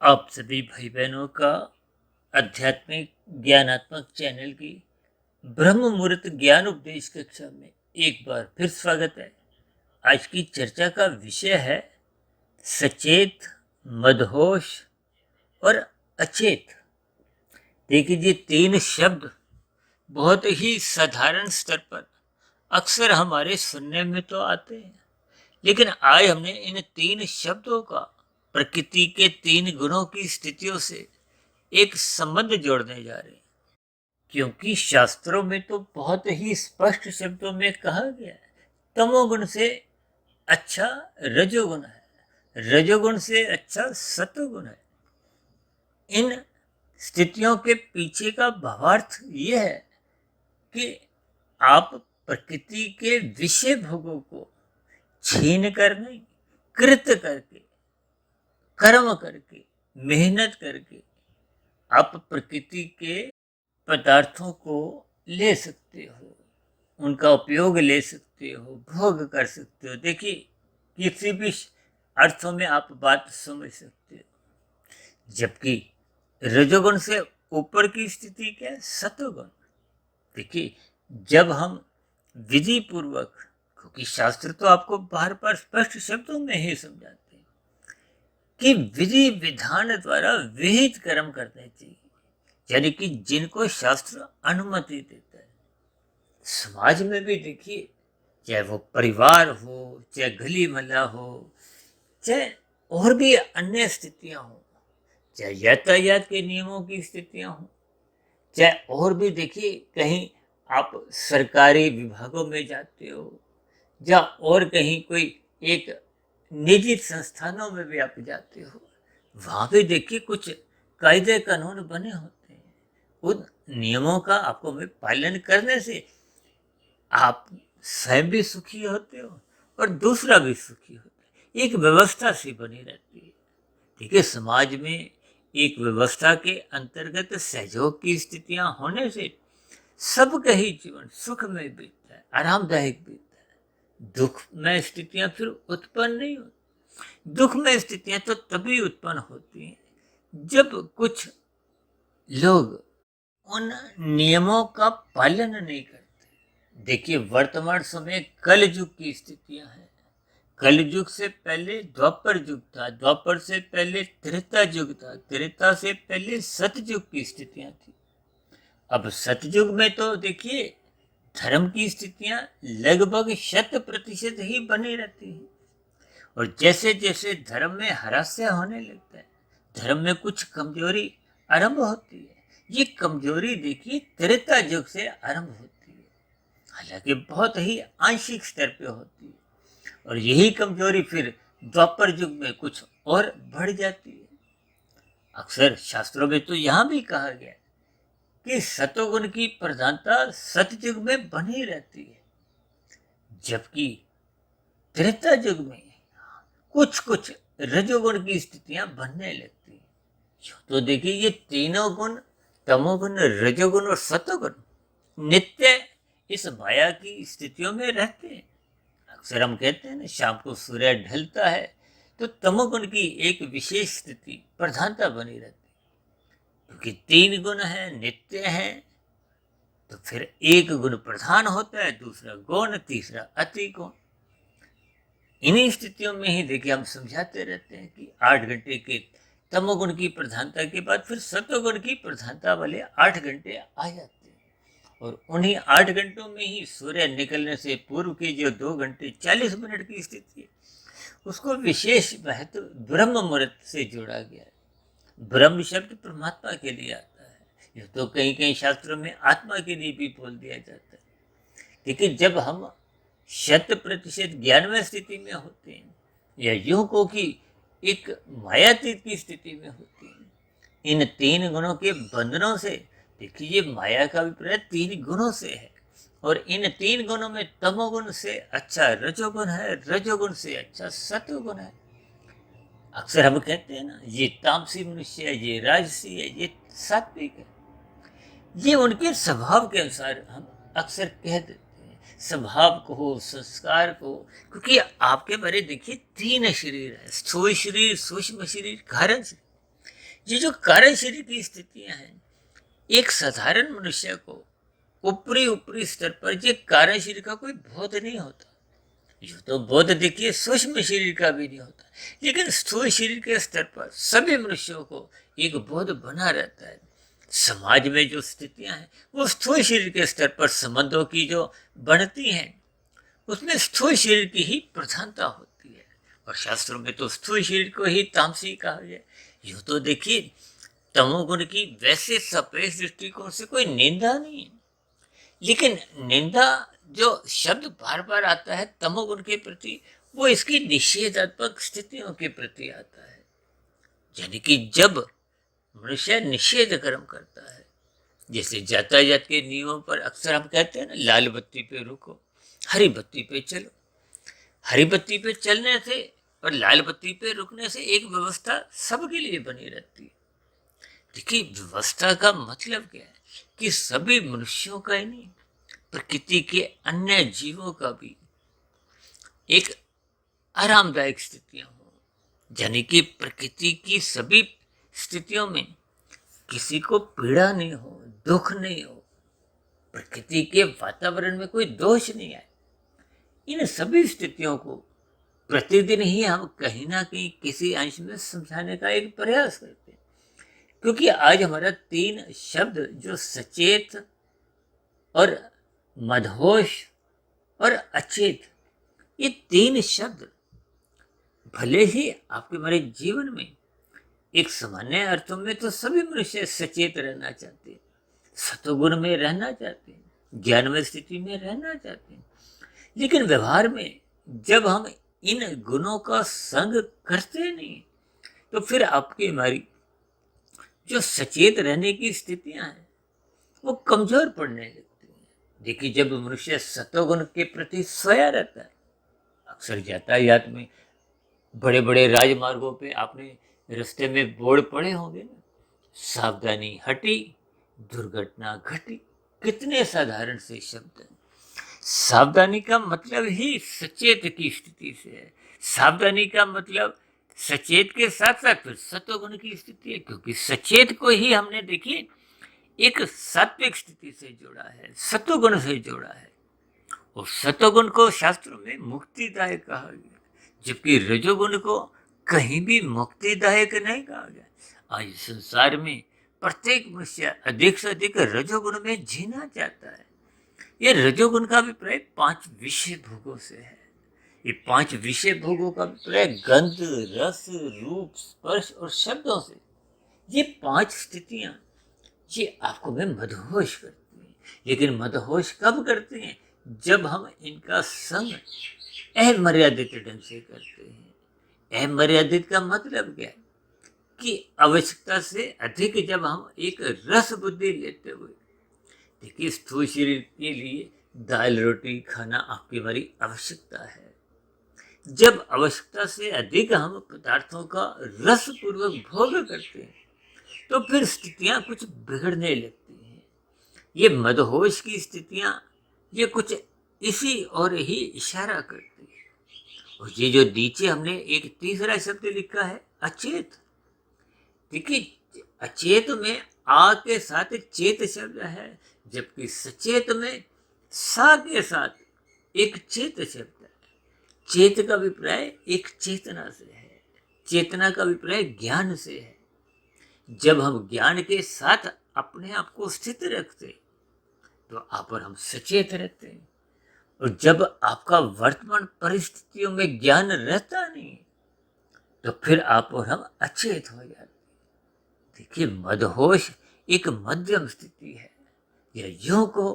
आप सभी भाई बहनों का आध्यात्मिक ज्ञानात्मक चैनल की ब्रह्म मुहूर्त ज्ञान उपदेश कक्षा में एक बार फिर स्वागत है। आज की चर्चा का विषय है सचेत, मदहोश और अचेत। देखिए, ये तीन शब्द बहुत ही साधारण स्तर पर अक्सर हमारे सुनने में तो आते हैं, लेकिन आज हमने इन तीन शब्दों का प्रकृति के तीन गुणों की स्थितियों से एक संबंध जोड़ने जा रहे हैं। क्योंकि शास्त्रों में तो बहुत ही स्पष्ट शब्दों में कहा गया है, तमोगुण से अच्छा रजोगुण है, रजोगुण से अच्छा सत्वगुण है। इन स्थितियों के पीछे का भावार्थ यह है कि आप प्रकृति के विषय भोगों को छीन कर नहीं, कृत करके, कर्म करके, मेहनत करके आप प्रकृति के पदार्थों को ले सकते हो, उनका उपयोग ले सकते हो, भोग कर सकते हो। देखिए, किसी भी अर्थों में आप बात समझ सकते हो। जबकि रजोगुण से ऊपर की स्थिति क्या है? सत्वगुण। देखिए, जब हम विधि पूर्वक, क्योंकि शास्त्र तो आपको बार बार स्पष्ट शब्दों में ही समझाते हैं कि विधि विधान द्वारा विहित कर्म करने चाहिए, यानी कि जिनको शास्त्र अनुमति देता है। समाज में भी देखिए, चाहे वो परिवार हो, चाहे गली महला हो, चाहे और भी अन्य स्थितियां हो, चाहे यातायात के नियमों की स्थितियां हो, चाहे और भी देखिए कहीं आप सरकारी विभागों में जाते हो, या और कहीं कोई एक निजी संस्थानों में भी आप जाते हो, वहां भी देखिए कुछ कायदे कानून बने होते हैं। उन नियमों का आपको में पालन करने से आप स्वयं भी सुखी होते हो और दूसरा भी सुखी होता है। एक व्यवस्था सी बनी रहती है। देखिए, समाज में एक व्यवस्था के अंतर्गत सहयोग की स्थितियां होने से सबका ही जीवन सुख में बीतता है, आरामदायक बीतता है। दुख में स्थितियां फिर उत्पन्न नहीं होती। दुख में स्थितियां तो तभी उत्पन्न होती हैं जब कुछ लोग उन नियमों का पालन नहीं करते। देखिए, वर्तमान समय कल युग की स्थितियां हैं। कल युग से पहले द्वापर युग था, द्वापर से पहले त्रेता युग था, त्रेता से पहले सतयुग की स्थितियां थी। अब सतयुग में तो देखिए धर्म की स्थितियां लगभग 100% ही बनी रहती है। और जैसे जैसे धर्म में ह्रास होने लगता है, धर्म में कुछ कमजोरी आरंभ होती है। ये कमजोरी देखिए त्रेता युग से आरंभ होती है, हालांकि बहुत ही आंशिक स्तर पे होती है। और यही कमजोरी फिर द्वापर युग में कुछ और बढ़ जाती है। अक्सर शास्त्रों में तो यहां भी कहा गया है कि सतोगुण की प्रधानता सतयुग में बनी रहती है, जबकि त्रेता युग में कुछ कुछ रजोगुण की स्थितियां बनने लगती हैं। तो देखिए, ये तीनों गुण, तमोगुण, रजोगुण और सतोगुण, नित्य इस माया की स्थितियों में रहते हैं। अक्सर हम कहते हैं ना, शाम को सूर्य ढलता है तो तमोगुण की एक विशेष स्थिति प्रधानता बनी रहती है। क्योंकि तीन गुण है, नित्य है, तो फिर एक गुण प्रधान होता है, दूसरा गौण, तीसरा अति गौण। इन्हीं स्थितियों में ही देखिए हम समझाते रहते हैं कि 8 घंटे के तमोगुण की प्रधानता के बाद फिर सत्वगुण की प्रधानता वाले 8 घंटे आ जाते हैं। और उन्हीं 8 घंटों में ही सूर्य निकलने से पूर्व की जो 2 घंटे 40 मिनट की स्थिति है, उसको विशेष महत्व ब्रह्म मुहूर्त से जोड़ा गया है। ब्रह्म शब्द परमात्मा के लिए आता है। यह तो कहीं कहीं शास्त्रों में आत्मा के लिए भी बोल दिया जाता है। लेकिन जब हम 100% ज्ञानमय स्थिति में होते हैं, या यूं को कि एक मायातीत की स्थिति में होते हैं, इन तीन गुणों के बंधनों से, देखिए ये माया का अभिप्राय तीन गुणों से है। और इन तीन गुणों में तमोगुण से अच्छा रजोगुण है, रजोगुण से अच्छा सत्वगुण है। अक्सर हम कहते हैं ना, ये तामसी मनुष्य है, ये राजसी है, ये सात्विक है। ये उनके स्वभाव के अनुसार हम अक्सर कह देते हैं, स्वभाव को हो, संस्कार को। क्योंकि आपके बारे देखिए तीन शरीर है, स्थूल शरीर, सूक्ष्म शरीर, कारण शरीर। ये जो कारण शरीर की स्थितियां हैं, एक साधारण मनुष्य को ऊपरी ऊपरी स्तर पर ये कारण शरीर का कोई बोध नहीं होता। यूं तो बोध देखिए सूक्ष्म शरीर का भी नहीं होता, लेकिन स्थूल शरीर के स्तर पर सभी मनुष्यों को एक बोध बना रहता है। समाज में जो स्थितियां हैं वो स्थूल शरीर के स्तर पर संबंधों की जो बढ़ती हैं उसमें स्थूल शरीर की ही प्रधानता होती है। और शास्त्रों में तो स्थूल शरीर को ही तामसी कहा गया। यूं तो देखिए तमोगुण की वैसे सापेक्ष दृष्टिकोण से कोई निंदा नहीं है, लेकिन निंदा जो शब्द बार बार आता है तमोगुण के प्रति, वो इसकी निषेधात्मक स्थितियों के प्रति आता है। यानी कि जब मनुष्य निषेध कर्म करता है, जैसे यातायात के नियमों पर अक्सर हम कहते हैं ना, लाल बत्ती पे रुको, हरी बत्ती पे चलो। हरी बत्ती पे चलने से और लाल बत्ती पे रुकने से एक व्यवस्था सबके लिए बनी रहती है। देखिए व्यवस्था का मतलब क्या है कि सभी मनुष्यों का ही नहीं, प्रकृति के अन्य जीवों का भी एक आरामदायक स्थितियां हो। यानी कि प्रकृति की सभी स्थितियों में किसी को पीड़ा नहीं हो, दुख नहीं हो, प्रकृति के वातावरण में कोई दोष नहीं आए। इन सभी स्थितियों को प्रतिदिन ही हम कहीं ना कहीं किसी अंश में समझाने का एक प्रयास करते हैं, क्योंकि आज हमारा 3 शब्द जो सचेत और मदहोश और अचेत, ये 3 शब्द भले ही आपके हमारे जीवन में एक सामान्य अर्थों में तो सभी मनुष्य सचेत रहना चाहते हैं, सतोगुण में रहना चाहते हैं, ज्ञानमय स्थिति में रहना चाहते हैं, लेकिन व्यवहार में जब हम इन गुणों का संग करते नहीं तो फिर आपकी हमारी जो सचेत रहने की स्थितियां हैं वो कमजोर पड़ने लगती हैं। देखिए जब मनुष्य सतोगुण के प्रति सोया रहता है, अक्सर यातायात में बड़े बड़े राजमार्गों पे आपने रास्ते में बोर्ड पड़े होंगे ना, सावधानी हटी दुर्घटना घटी। कितने साधारण से शब्द हैं। सावधानी का मतलब ही सचेत की स्थिति से है। सावधानी का मतलब सचेत के साथ साथ फिर सत्वगुण की स्थिति है, क्योंकि सचेत को ही हमने देखिए एक सात्विक स्थिति से जोड़ा है, सत्वगुण से जोड़ा है। और सत्वगुण को शास्त्रों में मुक्तिदायक कहा गया, जबकि रजोगुण को कहीं भी मुक्तिदायक नहीं कहा गया। आज संसार में प्रत्येक मनुष्य अधिक से अधिक रजोगुण में जीना चाहता है। ये रजोगुण का अभिप्राय 5 विषय भोगों से है। ये 5 विषय भोगों का अभिप्राय गंध, रस, रूप, स्पर्श और शब्दों से। ये 5 स्थितियां ये आपको में मदहोश करती हैं, लेकिन मदहोश कब करती हैं? जब हम इनका संग अमर्यादित ढंग से करते हैं। अमर्यादित का मतलब क्या है कि आवश्यकता से अधिक जब हम एक रस बुद्धि लेते हुए, देखिए स्थूल शरीर के लिए दाल रोटी खाना आपकी हमारी आवश्यकता है। जब आवश्यकता से अधिक हम पदार्थों का रस पूर्वक भोग करते हैं तो फिर स्थितियां कुछ बिगड़ने लगती हैं। ये मदहोश की स्थितियां ये कुछ इसी और ही इशारा करती है। और ये जो नीचे हमने एक तीसरा शब्द लिखा है अचेत, देखिए अचेत में आ के साथ चेत शब्द है, जबकि सचेत में सा के साथ एक चेत शब्द है। चेत का अभिप्राय एक चेतना से है, चेतना का अभिप्राय ज्ञान से है। जब हम ज्ञान के साथ अपने आप को स्थित रखते तो आप और हम सचेत रहते हैं। और जब आपका वर्तमान परिस्थितियों में ज्ञान रहता नहीं तो फिर आप और हम अचेत हो जाते। देखिए मदहोश एक मध्यम स्थिति है, या यूं को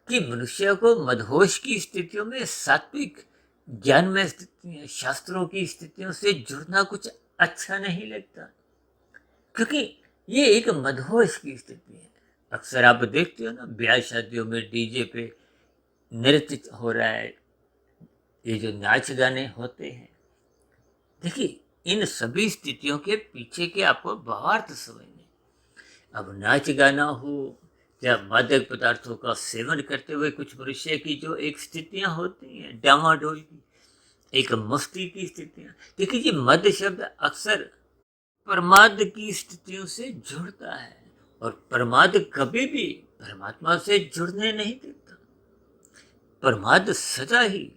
कि मनुष्य को मदहोश की स्थितियों में सात्विक ज्ञानमय स्थितियां, शास्त्रों की स्थितियों से जुड़ना कुछ अच्छा नहीं लगता, क्योंकि ये एक मदहोश की स्थिति है। अक्सर आप देखते हो ना, ब्याह शादियों में डीजे पे नृत्य हो रहा है, ये जो नाच गाने होते हैं, देखिए इन सभी स्थितियों के पीछे के आपको भावार्थ समझने। अब नाच गाना हो या मादक पदार्थों का सेवन करते हुए कुछ मनुष्य की जो एक स्थितियां होती हैं, डामाडोल की, एक मस्ती की स्थितियां। देखिए ये मद शब्द अक्सर प्रमाद की स्थितियों से जुड़ता है और प्रमाद कभी भी परमात्मा से जुड़ने नहीं देता। प्रमाद सदा ही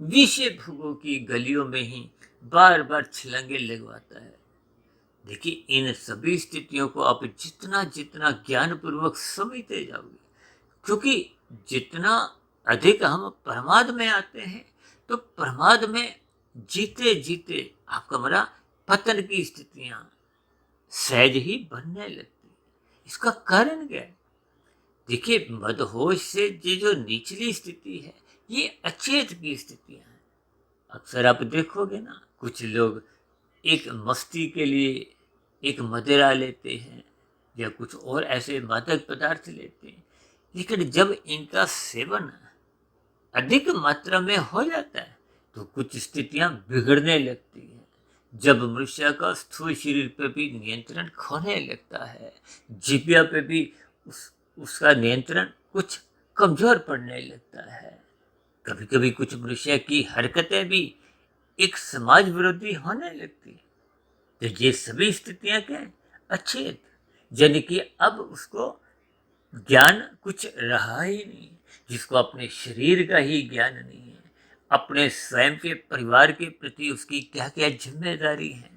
विषय भोगों की गलियों में ही बार बार छलांगे लगवाता है। देखिए, इन सभी स्थितियों को आप जितना जितना ज्ञान पूर्वक समझते जाओगे, क्योंकि जितना अधिक हम प्रमाद में आते हैं तो प्रमाद में जीते जीते आपका हमारा पतन की स्थितियां सहज ही बनने लगती। इसका कारण क्या है? देखिए, मदहोश से ये जो निचली स्थिति है, ये अचेत की स्थितियां हैं। अक्सर आप देखोगे ना, कुछ लोग एक मस्ती के लिए एक मदिरा लेते हैं या कुछ और ऐसे मादक पदार्थ लेते हैं, लेकिन जब इनका सेवन अधिक मात्रा में हो जाता है तो कुछ स्थितियां बिगड़ने लगती हैं। जब मनुष्य का स्थूल शरीर पे भी नियंत्रण खोने लगता है, जिह्वा पे भी उसका नियंत्रण कुछ कमजोर पड़ने लगता है। कभी कभी कुछ मनुष्य की हरकतें भी एक समाज विरोधी होने लगती है। तो ये सभी स्थितियां क्या है? अचेत, यानी कि अब उसको ज्ञान कुछ रहा ही नहीं। जिसको अपने शरीर का ही ज्ञान नहीं है, अपने स्वयं के परिवार के प्रति उसकी क्या क्या जिम्मेदारी है,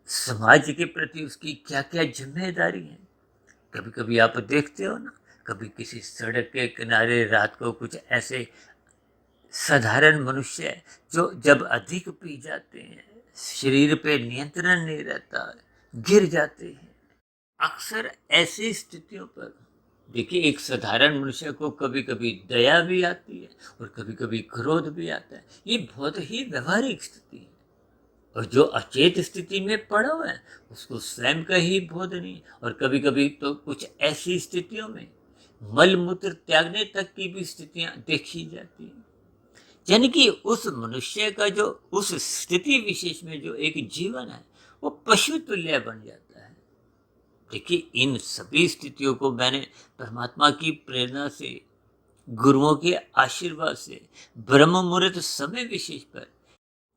समाज के प्रति उसकी क्या क्या जिम्मेदारी है। कभी कभी आप देखते हो ना, कभी किसी सड़क के किनारे रात को कुछ ऐसे साधारण मनुष्य है जो जब अधिक पी जाते हैं, शरीर पे नियंत्रण नहीं रहता, गिर जाते हैं। अक्सर ऐसी स्थितियों पर देखिए, एक साधारण मनुष्य को कभी कभी दया भी आती है और कभी कभी क्रोध भी आता है। ये बहुत ही व्यवहारिक स्थिति है। और जो अचेत स्थिति में पड़ा हुआ है उसको स्वयं का ही बोध नहीं। और कभी कभी तो कुछ ऐसी स्थितियों में मल मूत्र त्यागने तक की भी स्थितियां देखी जाती हैं। यानी कि उस मनुष्य का जो उस स्थिति विशेष में जो एक जीवन है वो पशु तुल्य बन जाता है। देखिए, इन सभी स्थितियों को मैंने परमात्मा की प्रेरणा से, गुरुओं के आशीर्वाद से, ब्रह्म मुहूर्त समय विशेष पर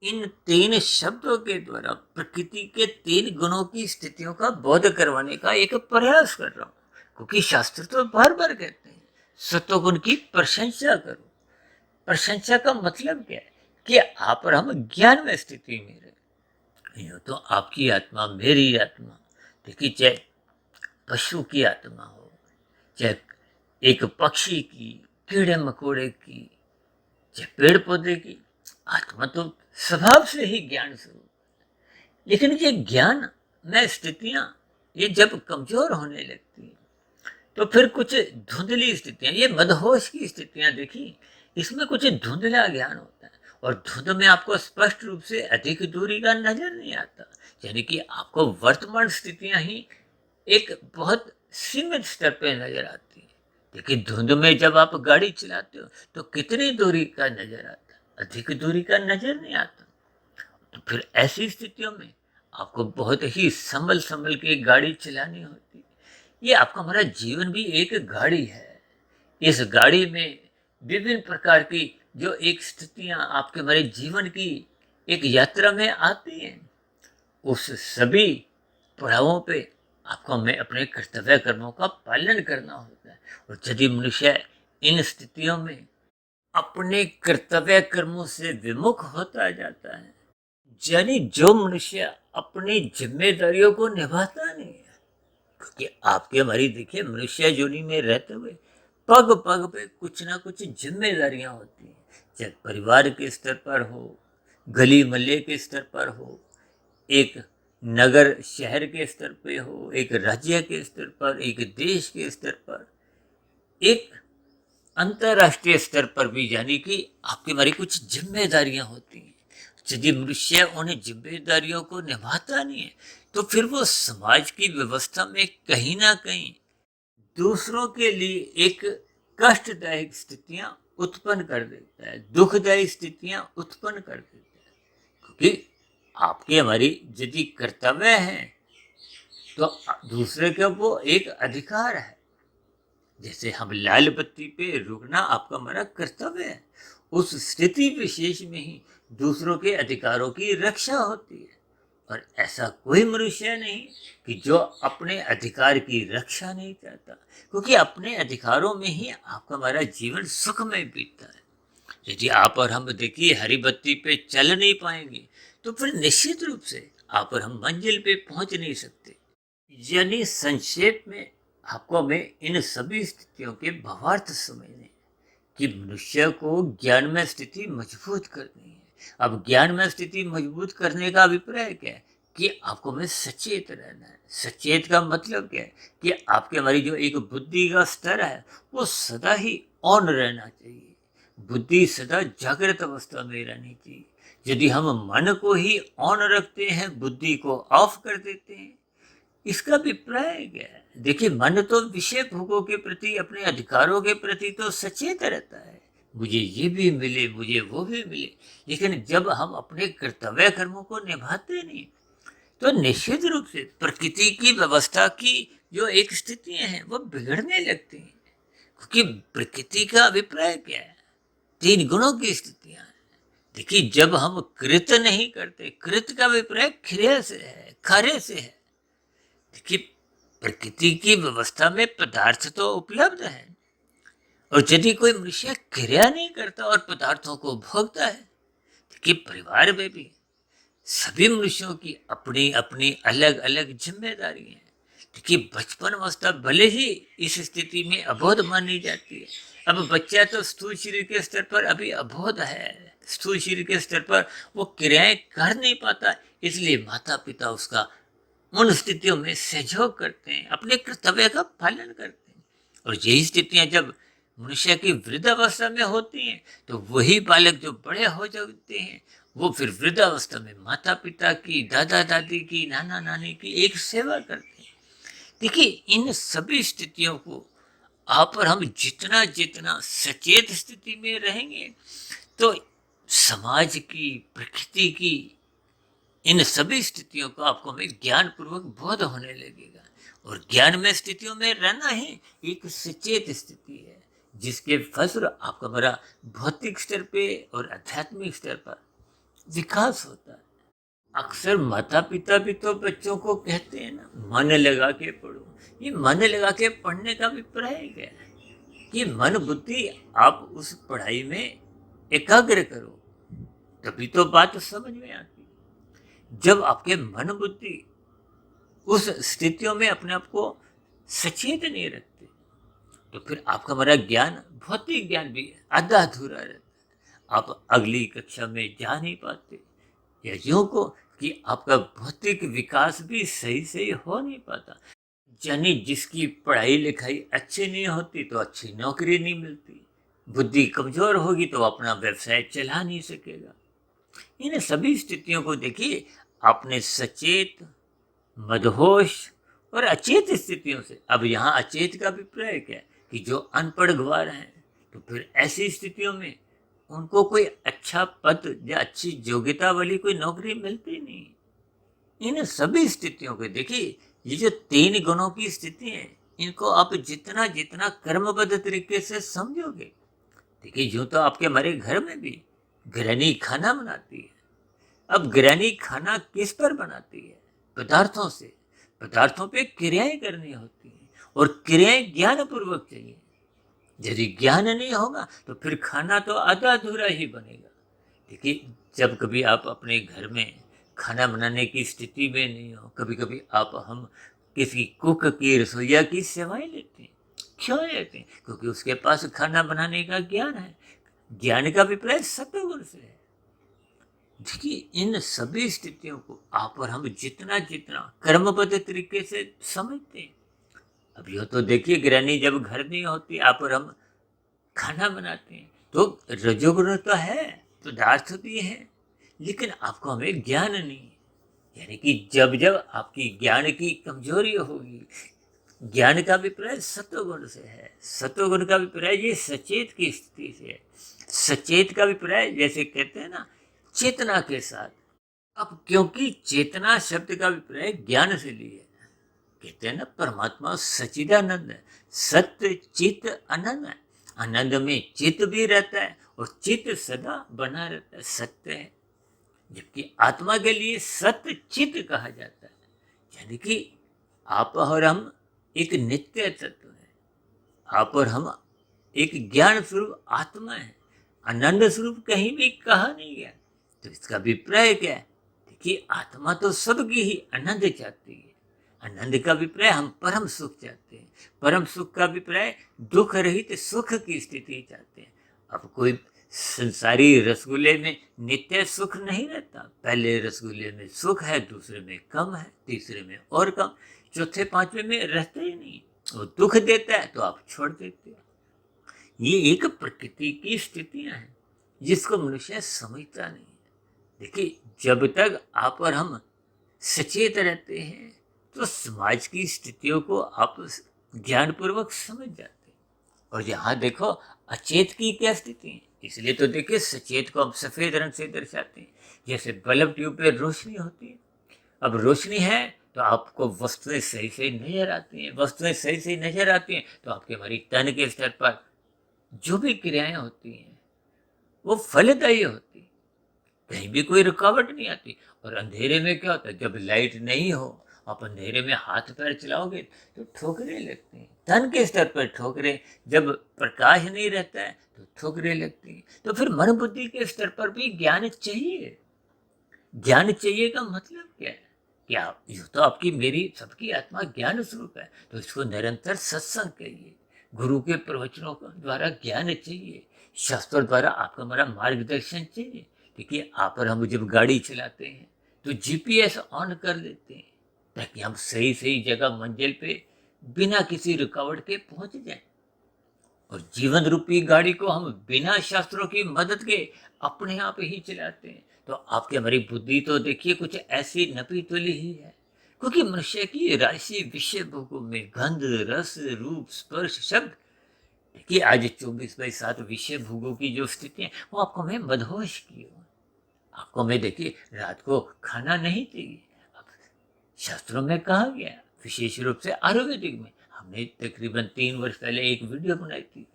इन 3 शब्दों के द्वारा प्रकृति के 3 गुणों की स्थितियों का बोध करवाने का एक प्रयास कर रहा हूँ। क्योंकि शास्त्र तो बार बार कहते हैं सत्वगुण की प्रशंसा करो। प्रशंसा का मतलब क्या है? कि आप और हम ज्ञान में स्थिति में रहे। यूं तो आपकी आत्मा, मेरी आत्मा, देखिए, चाहे पशु की आत्मा हो, चाहे एक पक्षी की, कीड़े मकोड़े की, चाहे पेड़ पौधे की, आत्मा तो स्वभाव से ही ज्ञान स्वरूप। लेकिन ये ज्ञान में स्थितियां ये जब कमजोर होने लगती हैं तो फिर कुछ धुंधली स्थितियां, ये मदहोश की स्थितियां देखी, इसमें कुछ धुंधला ज्ञान होता है और धुंध में आपको स्पष्ट रूप से अधिक दूरी का नजर नहीं आता। यानी कि आपको वर्तमान स्थितियां ही एक बहुत सीमित स्तर पे नजर आती है। लेकिन धुंध में जब आप गाड़ी चलाते हो तो कितनी दूरी का नजर आता है? अधिक दूरी का नजर नहीं आता। तो फिर ऐसी स्थितियों में आपको बहुत ही संभल संभल के गाड़ी चलानी होती है। ये आपका हमारा जीवन भी एक गाड़ी है। इस गाड़ी में विभिन्न प्रकार की जो एक स्थितियां आपके हमारे जीवन की एक यात्रा में आती हैं, उस सभी पड़ावों पे आपको हमें अपने कर्तव्य कर्मों का पालन करना होता है। और यदि मनुष्य इन स्थितियों में अपने कर्तव्य कर्मों से विमुख होता जाता है, यानी जो मनुष्य अपनी जिम्मेदारियों को निभाता नहीं है, क्योंकि आपके हमारी देखिए मनुष्य योनि में रहते हुए पग पग पे कुछ ना कुछ जिम्मेदारियां होती हैं। चाहे परिवार के स्तर पर हो, गली मल्ले के स्तर पर हो, एक नगर शहर के स्तर पे हो, एक राज्य के स्तर पर, एक देश के स्तर पर, एक अंतरराष्ट्रीय स्तर पर भी, यानी कि आपकी हमारी कुछ जिम्मेदारियां होती हैं। यदि मनुष्य उन जिम्मेदारियों को निभाता नहीं है तो फिर वो समाज की व्यवस्था में कहीं ना कहीं दूसरों के लिए एक कष्टदायक स्थितियां उत्पन्न कर देता है, दुखदायी स्थितियां उत्पन्न कर देता है। क्योंकि आपकी हमारी यदि कर्तव्य है तो दूसरे के वो एक अधिकार है। जैसे हम लाल बत्ती पे रुकना आपका हमारा कर्तव्य है, उस स्थिति विशेष में ही दूसरों के अधिकारों की रक्षा होती है। और ऐसा कोई मनुष्य नहीं कि जो अपने अधिकार की रक्षा नहीं चाहता, क्योंकि अपने अधिकारों में ही आपका हमारा जीवन सुखमय बीतता है। यदि आप और हम देखिए हरी बत्ती पे चल नहीं पाएंगे तो फिर निश्चित रूप से आप और हम मंजिल पे पहुंच नहीं सकते। यानी संक्षेप में आपको हमें इन सभी स्थितियों के भावार्थ समझने कि मनुष्य को ज्ञानमय स्थिति मजबूत करनी है। अब ज्ञानमय स्थिति मजबूत करने का अभिप्राय क्या है कि आपको में सचेत रहना है। सचेत का मतलब क्या है कि आपके हमारी जो एक बुद्धि का स्तर है वो सदा ही ऑन रहना चाहिए। बुद्धि सदा जागृत अवस्था में रहनी चाहिए। यदि हम मन को ही ऑन रखते हैं, बुद्धि को ऑफ कर देते हैं, इसका अभिप्राय क्या है? देखिए, मन तो विषय भोगों के प्रति, अपने अधिकारों के प्रति तो सचेत रहता है, मुझे ये भी मिले, मुझे वो भी मिले, लेकिन जब हम अपने कर्तव्य कर्मों को निभाते नहीं तो निश्चित रूप से प्रकृति की व्यवस्था की जो एक स्थितियां हैं वो बिगड़ने लगती हैं। क्योंकि प्रकृति का अभिप्राय क्या है? 3 गुणों की स्थितियां हैं। देखिए, जब हम कृत नहीं करते, कृत का अभिप्राय क्रिया से है, कार्य से है। देखिए, प्रकृति की व्यवस्था में पदार्थ तो उपलब्ध है, और यदि कोई मनुष्य क्रिया नहीं करता और पदार्थों को भोगता है, देखिए परिवार में भी सभी मनुष्यों की अपनी अपनी अलग अलग जिम्मेदारी है। देखिए, बचपन अवस्था भले ही इस स्थिति में अबोध मानी जाती है। अब बच्चा तो स्थूल शरीर के स्तर पर अभी अबोध है, स्थूल शरीर के स्तर पर वो क्रियाएं कर नहीं पाता, इसलिए माता पिता उसका उन स्थितियों में सहयोग करते हैं, अपने कर्तव्य का पालन करते हैं। और यही स्थितियां जब मनुष्य की वृद्धावस्था में होती हैं तो वही बालक जो बड़े हो जाते हैं वो फिर वृद्धावस्था में माता पिता की, दादा दादी की, नाना नानी की एक सेवा करते हैं। देखिए, इन सभी स्थितियों को आप और हम जितना जितना सचेत स्थिति में रहेंगे तो समाज की, प्रकृति की इन सभी स्थितियों को आपको हमें ज्ञान पूर्वक बोध होने लगेगा। और ज्ञान में स्थितियों में रहना ही एक सचेत स्थिति है, जिसके फलस्वरूप आपका हमारा भौतिक स्तर पे और आध्यात्मिक स्तर पर विकास होता है। अक्सर माता पिता भी तो बच्चों को कहते हैं ना, मन लगा के पढ़ो। ये मन लगा के पढ़ने का अभिप्राय क्या है? कि मन बुद्धि आप उस पढ़ाई में एकाग्र करो, तभी तो बात समझ में आती। जब आपके मन बुद्धि उस स्थितियों में अपने आप को सचेत नहीं रखते तो फिर आपका हमारा ज्ञान, भौतिक ज्ञान भी आधा अधूरा रहता है। आप अगली कक्षा में जा नहीं पाते, या यूं को कि आपका भौतिक विकास भी सही से हो नहीं पाता। यानी जिसकी पढ़ाई लिखाई अच्छी नहीं होती तो अच्छी नौकरी नहीं मिलती, बुद्धि कमजोर होगी तो अपना व्यवसाय चला नहीं सकेगा। इन सभी स्थितियों को देखिए, आपने सचेत, मदहोश और अचेत स्थितियों से, अब यहाँ अचेत का अभिप्राय क्या है कि जो अनपढ़ गंवार हैं तो फिर ऐसी स्थितियों में उनको कोई अच्छा पद या अच्छी योग्यता वाली कोई नौकरी मिलती नहीं। इन सभी स्थितियों को देखिए, ये जो 3 गुणों की स्थिति है, इनको आप जितना जितना कर्मबद्ध तरीके से समझोगे, देखिए यूं तो आपके हमारे घर में भी गृहिणी खाना बनाती है। अब गृहिणी खाना किस पर बनाती है? पदार्थों से। पदार्थों पे क्रियाएं करनी होती हैं, और क्रियाएं ज्ञान पूर्वक चाहिए। यदि ज्ञान नहीं होगा तो फिर खाना तो आधा अधूरा ही बनेगा। देखिए, जब कभी आप अपने घर में खाना बनाने की स्थिति में नहीं हो, कभी कभी आप हम किसी कुक की, रसोइया की सेवाएं लेते हैं। क्यों लेते हैं? क्योंकि उसके पास खाना बनाने का ज्ञान है। ज्ञान का अभिप्राय सत्वगुण से है। देखिए, इन सभी स्थितियों को आप और हम जितना जितना कर्मबद्ध तरीके से समझते हैं, अब यो तो देखिए, गृहिणी जब घर नहीं होती, आप और हम खाना बनाते हैं तो रजोगुण तो है, पदार्थ भी है, लेकिन आपको हमें ज्ञान नहीं है। यानी कि जब जब आपकी ज्ञान की कमजोरी होगी, ज्ञान का अभिप्राय सत्वगुण से है, सत्वगुण का अभिप्राय ये सचेत की स्थिति से है, सचेत का अभिप्राय जैसे कहते हैं ना, चेतना के साथ। अब क्योंकि चेतना शब्द का अभिप्राय ज्ञान से लिए, कहते हैं ना परमात्मा सच्चिदानंद है, सत्य चित आनंद है। आनंद में चित्त भी रहता है और चित्त सदा बना रहता है, सत्य है। जबकि आत्मा के लिए सत्य चित्त कहा जाता है। यानी कि आप और हम एक नित्य तत्व है। आप और हम एक ज्ञान स्वरूप आत्मा है। आनंद स्वरूप कहीं भी कहा नहीं गया। तो इसका अभिप्राय क्या है? देखिए, आत्मा तो सबकी ही आनंद चाहती है। आनंद का अभिप्राय हम परम सुख चाहते हैं। परम सुख का अभिप्राय दुख रहित सुख की स्थिति चाहते हैं। अब कोई संसारी रसगुल्ले में नित्य सुख नहीं रहता। पहले रसगुल्ले में सुख है, दूसरे में कम है, तीसरे में और कम, चौथे पांचवे में रहता ही नहीं। वो दुख देता है तो आप छोड़ देते हो। ये एक प्रकृति की स्थितियां हैं जिसको मनुष्य समझता नहीं है। देखिए, जब तक आप और हम सचेत रहते हैं तो समाज की स्थितियों को आप ज्ञानपूर्वक समझ जाते हैं। और यहाँ देखो, अचेत की क्या स्थिति है। इसलिए तो देखिए, सचेत को हम सफेद रंग से दर्शाते हैं। जैसे बल्ब ट्यूब पे रोशनी होती है। अब रोशनी है तो आपको वस्तुएं सही से नजर आती हैं। वस्तुएं सही से नजर आती हैं तो आपके हमारी तन के स्तर पर जो भी क्रियाएं होती हैं वो फलदायी होती है। कहीं भी कोई रुकावट नहीं आती। और अंधेरे में क्या होता है, जब लाइट नहीं हो, आप अंधेरे में हाथ पैर चलाओगे तो ठोकरें लगती हैं। तन के स्तर पर ठोकरें, जब प्रकाश नहीं रहता है तो ठोकरें लगती हैं। तो फिर मन बुद्धि के स्तर पर भी ज्ञान चाहिए। ज्ञान चाहिए का मतलब क्या है? क्या ये तो आपकी मेरी सबकी आत्मा ज्ञान स्वरूप है, तो इसको निरंतर सत्संग करिए। गुरु के प्रवचनों द्वारा ज्ञान चाहिए। शास्त्रों द्वारा आपका हमारा मार्गदर्शन चाहिए। देखिए, आप और हम जब गाड़ी चलाते हैं तो जीपीएस ऑन कर लेते हैं ताकि हम सही सही जगह मंजिल पे बिना किसी रुकावट के पहुंच जाएं। और जीवन रूपी गाड़ी को हम बिना शास्त्रों की मदद के अपने आप ही चलाते हैं। तो आपकी हमारी बुद्धि तो देखिए कुछ ऐसी नपी तुली ही है। क्योंकि मनुष्य की राशि विषय भोगों में गंध रस रूप स्पर्श शब्द। देखिए, आज 24/7 विषय भोगों की जो स्थिति है वो आपको हमें मदहोश की हो। आपको हमें देखिए रात को खाना नहीं चाहिए। अब शास्त्रों में कहा गया, विशेष रूप से आयुर्वेदिक में, हमने तकरीबन 3 वर्ष पहले एक वीडियो बनाई थी,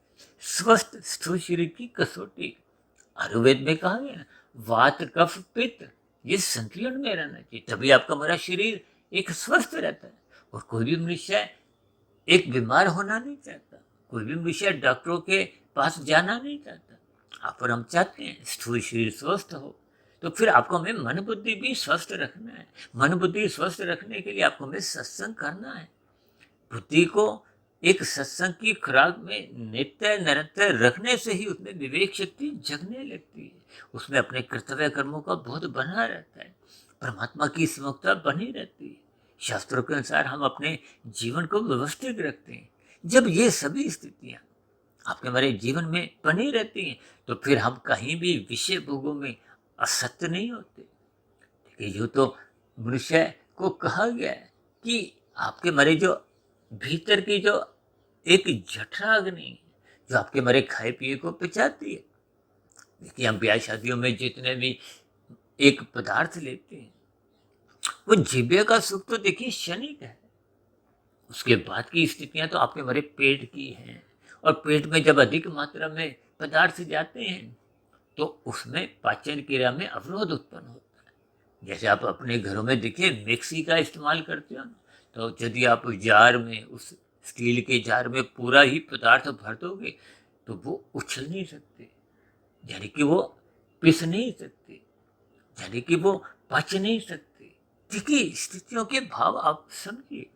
स्वस्थ स्थूल शरीर की कसौटी। आयुर्वेद में कहा गया ना, वात कफ पित्त ये संतुलन में रहना चाहिए, तभी आपका हमारा शरीर एक स्वस्थ रहता है। और कोई भी मनुष्य एक बीमार होना नहीं चाहता। कोई भी मनुष्य डॉक्टरों के पास जाना नहीं चाहता। आप और हम चाहते हैं स्थूल शरीर स्वस्थ हो। तो फिर आपको हमें मन बुद्धि भी स्वस्थ रखना है। मन बुद्धि स्वस्थ रखने के लिए आपको हमें सत्संग करना है। बुद्धि को एक सत्संग की खुराक में नित्य निरंतर रखने से ही उसमें विवेक शक्ति जगने लगती है। उसमें अपने कर्तव्य कर्मों का बोध बना रहता है। परमात्मा की स्मुखता बनी रहती है। शास्त्रों के अनुसार हम अपने जीवन को व्यवस्थित रखते हैं। जब ये सभी स्थितियां आपके हमारे जीवन में बनी रहती हैं तो फिर हम कहीं भी विषय भोगों में असत्य नहीं होते। देखिए, यूँ तो मनुष्य को कहा गया है कि आपके मरे जो भीतर की जो एक जठरा अग्नि है, जो आपके मरे खाए पिए को पिचाती है। देखिए, हम ब्याह शादियों में जितने भी एक पदार्थ लेते हैं वो जीभे का सुख तो देखिए क्षणिक है। उसके बाद की स्थितियां तो आपके हमारे पेट की हैं। और पेट में जब अधिक मात्रा में पदार्थ जाते हैं तो उसमें पाचन क्रिया में अवरोध उत्पन्न होता है। जैसे आप अपने घरों में देखिए मिक्सी का इस्तेमाल करते हो ना, तो यदि आप जार में, उस स्टील के जार में पूरा ही पदार्थ भर दोगे तो वो उछल नहीं सकते, यानी कि वो पिस नहीं सकते, यानी कि वो पच नहीं सकते। देखिए, स्थितियों के भाव आप समझिए।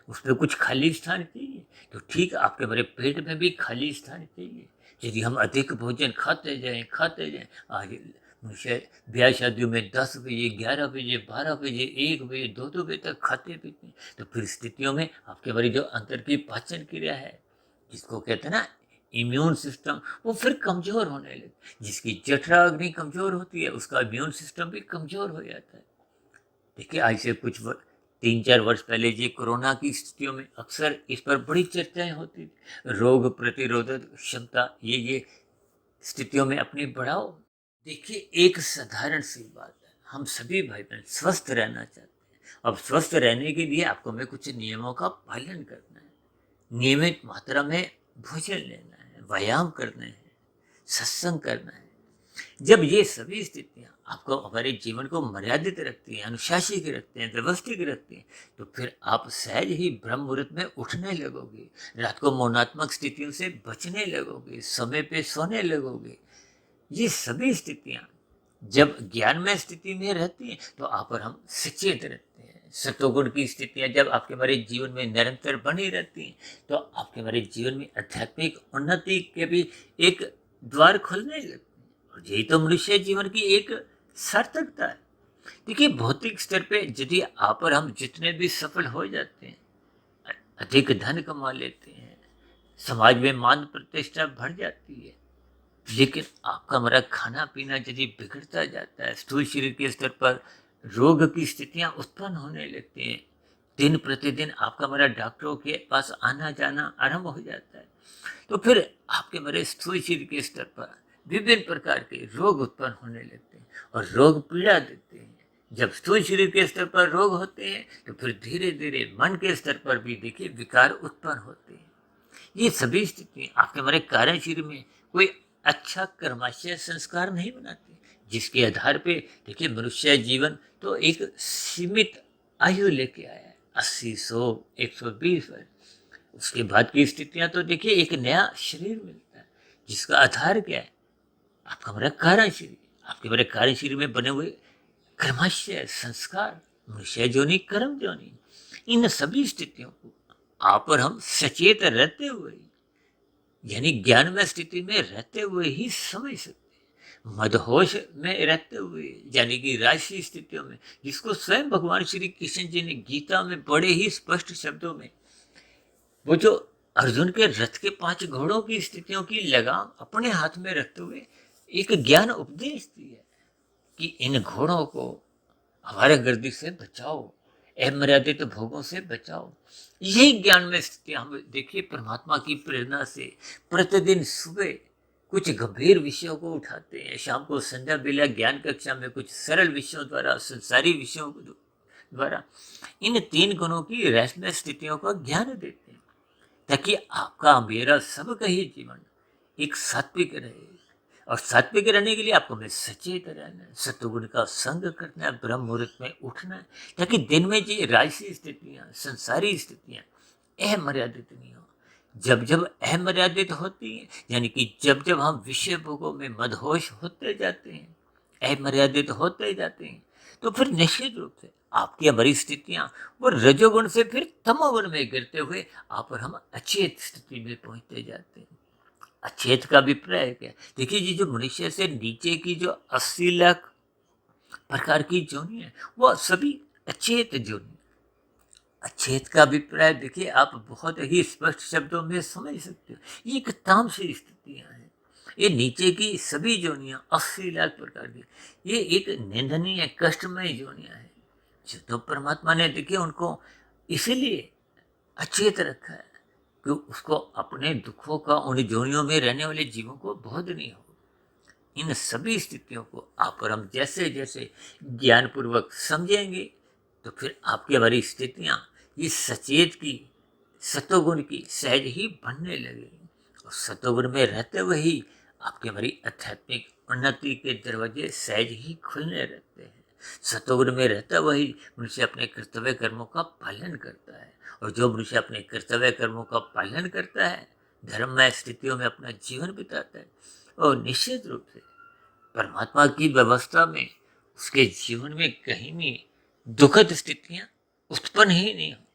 उसमें कुछ खाली स्थान चाहिए, तो ठीक आपके हमारे पेट में भी खाली स्थान चाहिए। यदि हम अधिक भोजन खाते जाएं, आज मनुष्य ब्याह शादियों में 10 बजे, 11 बजे, 12 बजे, 1 बजे, 2-2 बजे तक खाते पीते हैं, तो फिर स्थितियों में आपके हमारी जो अंतर की पाचन क्रिया है, जिसको कहते हैं ना इम्यून सिस्टम, वो फिर कमजोर होने लगे। जिसकी जठरा अग्नि कमजोर होती है उसका इम्यून सिस्टम भी कमजोर हो जाता है। देखिए, आज से कुछ 3-4 वर्ष पहले ये कोरोना की स्थितियों में अक्सर इस पर बड़ी चर्चाएं होती थी। रोग प्रतिरोधक क्षमता ये स्थितियों में अपनी बढ़ाओ। देखिए, एक साधारण सी बात है, हम सभी भाई बहन स्वस्थ रहना चाहते हैं। अब स्वस्थ रहने के लिए आपको हमें कुछ नियमों का पालन करना है। नियमित मात्रा में भोजन लेना है, व्यायाम करना है, सत्संग करना है। जब ये सभी स्थितियां आपको हमारे जीवन को मर्यादित रखती हैं, अनुशासित रखते हैं, व्यवस्थित रखते हैं, तो फिर आप सहज ही ब्रह्म मुहूर्त में उठने लगोगे, रात को मौनात्मक स्थितियों से बचने लगोगे, समय पे सोने लगोगे। ये सभी स्थितियां जब ज्ञानमय स्थिति में रहती हैं तो आप और हम सचेत रहते हैं। सतोगुण की स्थितियां जब आपके हमारे जीवन में निरंतर बनी रहती हैं तो आपके हमारे जीवन में आध्यात्मिक उन्नति के भी एक द्वार खुलने लगते हैं। और यही तो मनुष्य जीवन की एक सार्थकता है। देखिए, भौतिक स्तर पे यदि आप और हम जितने भी सफल हो जाते हैं, अधिक धन कमा लेते हैं, समाज में मान प्रतिष्ठा बढ़ जाती है, लेकिन आपका हमारा खाना पीना यदि बिगड़ता जाता है, स्थूल शरीर के स्तर पर रोग की स्थितियां उत्पन्न होने लगती हैं, दिन प्रतिदिन आपका हमारा डॉक्टरों के पास आना जाना आरंभ हो जाता है, तो फिर आपके हमारे स्थूल शरीर के स्तर पर विभिन्न प्रकार के रोग उत्पन्न होने लगते हैं और रोग पीड़ा देते हैं। जब स्थूल शरीर के स्तर पर रोग होते हैं तो फिर धीरे धीरे मन के स्तर पर भी देखिए विकार उत्पन्न होते हैं। ये सभी स्थिति आपके हमारे कार्य शरीर में कोई अच्छा कर्माशय संस्कार नहीं बनाते, जिसके आधार पे देखिए मनुष्य जीवन तो एक सीमित आयु लेके आया है, 80, 100, 120 वर्ष। उसके बाद की स्थितियां तो देखिए एक नया शरीर मिलता है, जिसका आधार क्या है? आपका हमारा कार्य शरीर। आपके हमारे कार्य शरीर में बने हुए कर्माशय संस्कार, मनुष्य जोनि, कर्म जोनि, इन सभी स्थितियों को आप और हम सचेत रहते हुए यानी ज्ञानमय स्थिति में रहते हुए ही समझ सकते हैं। मदहोश में रहते हुए यानी कि राजसी स्थितियों में, जिसको स्वयं भगवान श्री कृष्ण जी ने गीता में बड़े ही स्पष्ट शब्दों में वो जो अर्जुन के रथ के 5 घोड़ों की स्थितियों की लगाम अपने हाथ में रखते हुए एक ज्ञान उपदेश दी है कि इन घोड़ों को हमारे गर्दी से बचाओ, अमर्यादित भोगों से बचाओ। यही ज्ञान में स्थिति हम देखिए परमात्मा की प्रेरणा से प्रतिदिन सुबह कुछ गंभीर विषयों को उठाते हैं, शाम को संध्या बेला ज्ञान कक्षा में कुछ सरल विषयों द्वारा, संसारी विषयों द्वारा इन 3 गुणों की रहस्यमय स्थितियों का ज्ञान देते हैं, ताकि आपका मेरा सबका ही जीवन एक सात्विक रहे। और सात्विक रहने के लिए आपको में सचेत रहना है, सत्वगुण का संग करना है, ब्रह्म मुहूर्त में उठना है, ताकि दिन में ये राजसी स्थितियां, संसारी स्थितियां अमर्यादित नहीं हो। जब जब अमर्यादित होती हैं, यानी कि जब जब हम विषय भोगों में मदहोश होते जाते हैं, अमर्यादित होते जाते हैं, तो फिर निश्चित रूप से आपकी हमारी स्थितियां वो रजोगुण से फिर तमोगुण में गिरते हुए आप और हम अचेत स्थिति में पहुंचते जाते हैं। अचेत का अभिप्राय है क्या? देखिए, ये जो मनुष्य से नीचे की जो 80 लाख प्रकार की जोनि है वो सभी अचेत जोनि। अचेत का अभिप्राय देखिए आप बहुत ही स्पष्ट शब्दों में समझ सकते हो। ये एक तामसी स्थितियां हैं। ये नीचे की सभी जोनियां 80 लाख प्रकार की, ये एक निंदनीय कष्टमय जोनियां हैं, जो तो परमात्मा ने देखिए उनको इसीलिए अचेत रखा है कि उसको अपने दुखों का उन जोनियों में रहने वाले जीवों को बोध नहीं हो। इन सभी स्थितियों को आप और हम जैसे जैसे ज्ञान पूर्वक समझेंगे तो फिर आपकी हमारी स्थितियां ये सचेत की, सतोगुण की सहज ही बनने लगेगी। और सतोगुण में रहते हुए ही आपकी हमारी आध्यात्मिक उन्नति के दरवाजे सहज ही खुलने रहते हैं। सतोगुण में रहता हुआ ही मनुष्य अपने कर्तव्य कर्मों का पालन करता है, और जो मनुष्य अपने कर्तव्य कर्मों का पालन करता है, धर्ममय स्थितियों में अपना जीवन बिताता है, और निश्चित रूप से परमात्मा की व्यवस्था में उसके जीवन में कहीं भी दुखद स्थितियां उत्पन्न ही नहीं होती।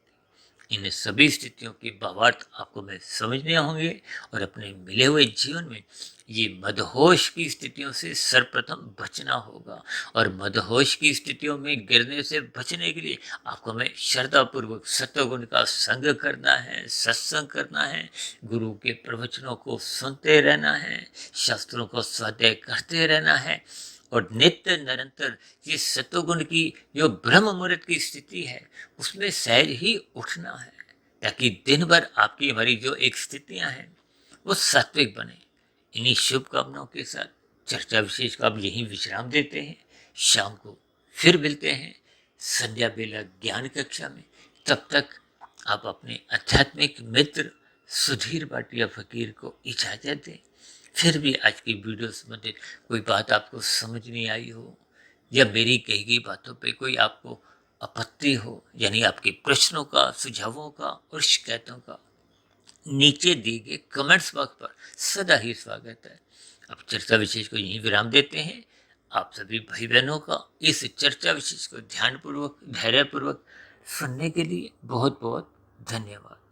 इन सभी स्थितियों के भावार्थ आपको मैं समझने होंगे, और अपने मिले हुए जीवन में ये मदहोश की स्थितियों से सर्वप्रथम बचना होगा। और मदहोश की स्थितियों में गिरने से बचने के लिए आपको मैं श्रद्धापूर्वक सत्वगुण का संग करना है, सत्संग करना है, गुरु के प्रवचनों को सुनते रहना है, शास्त्रों को स्वाध्याय करते रहना है, और नित्य निरंतर ये सत्वगुण की जो ब्रह्म मुहूर्त की स्थिति है उसमें सहज ही उठना है, ताकि दिन भर आपकी हमारी जो एक स्थितियां हैं वो सात्विक बने। इन्हीं शुभकामनाओं के साथ चर्चा विशेष का अब यहीं विश्राम देते हैं। शाम को फिर मिलते हैं संध्या बेला ज्ञान कक्षा में। तब तक आप अपने आध्यात्मिक मित्र सुधीर भाटिया फकीर को इजाजत दें। फिर भी आज की वीडियो संबंधित कोई बात आपको समझ नहीं आई हो या मेरी कही गई बातों पे कोई आपको आपत्ति हो, यानी आपके प्रश्नों का, सुझावों का और शिकायतों का, नीचे दिए गए कमेंट्स बॉक्स पर सदा ही स्वागत है। अब चर्चा विशेष को यहीं विराम देते हैं। आप सभी भाई बहनों का इस चर्चा विशेष को ध्यानपूर्वक, धैर्यपूर्वक सुनने के लिए बहुत बहुत धन्यवाद।